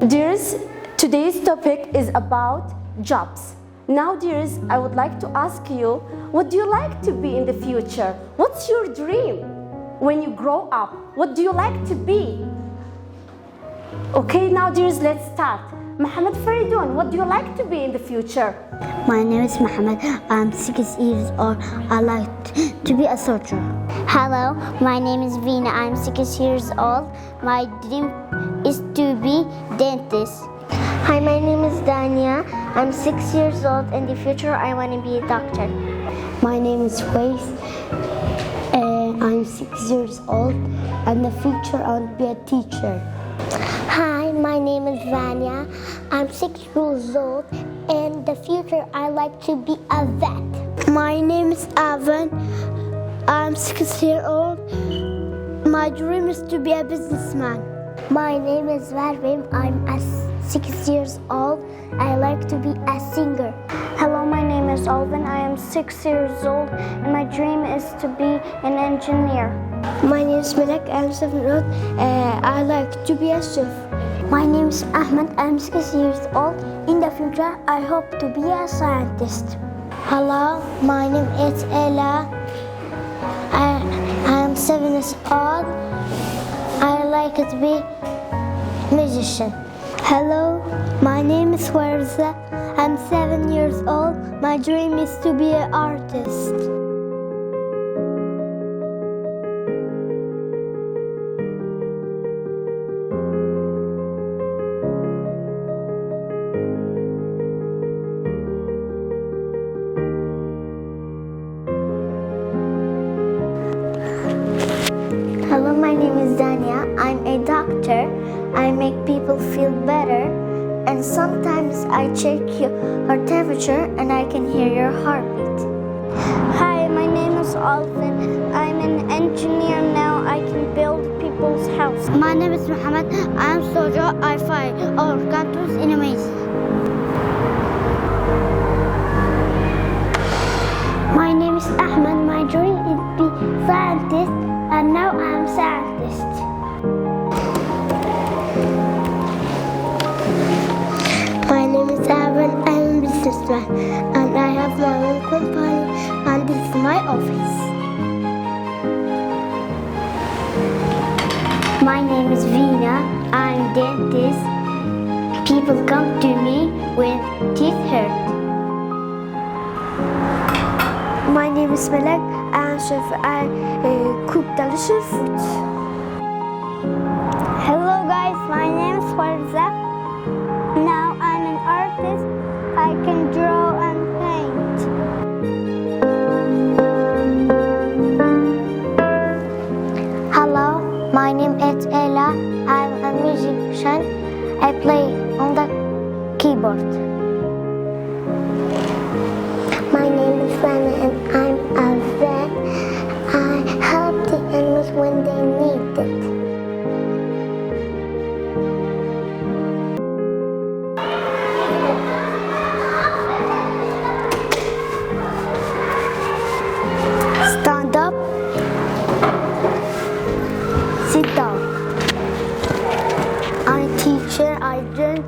Dears, today's topic is about jobs. Now, dears, I would like to ask you, what do you like to be in the future? What's your dream when you grow up? What do you like to be? Okay, now, dears, let's start. Mohammed Faridun, what do you like to be in the future? My name is Mohammed. I'm 6 years old. I like to be a soldier. Hello, my name is Vina. I'm 6 years old. My dream is to be dentist. Hi, my name is Dania. I'm 6 years old. In the future, I want to be a doctor. My name is Faith. I'm 6 years old. In the future, I want to be a teacher. Hi, my name is Vanya. I'm 6 years old. In the future, I like to be a vet. My name is Avan. I'm 6 years old. My dream is to be a businessman. My name is Varvim. I'm 6 years old. I like to be a singer. Hello, my name is Alvin. I am 6 years old and my dream is to be an engineer. My name is Malek. I'm 7 years old. I like to be a chef. My name is Ahmed. I'm 6 years old. In the future, I hope to be a scientist. Hello, my name is Ella. I am 7 years old. I like to be musician. Hello, my name is خوازه. I'm 7 years old. My dream is to be an artist. Hello, my name is Dania. I'm a doctor. I make people feel better, and sometimes I check your temperature and I can hear your heartbeat. Hi, my name is Alvin. I'm an engineer now. I can build people's houses. My name is Mohammed. I'm soldier. I fight all countries' enemies. My name is Ahmed. My dream is to be scientist, and now I'm scientist. My name is Aaron. I'm a businessman, and I have my own company, and this is my office. My name is Vina. I'm dentist. People come to me when teeth hurt. My name is Malek. I'm chef. I cook delicious food. Hello guys, my name is خوازه. Now I'm an artist. I can draw and paint. Hello, my name is Ella. I'm a musician. I play on the keyboard. My name is Rana and I'm a vet. I help the animals when they need it. Stand up. Sit down. I'm teacher. I learn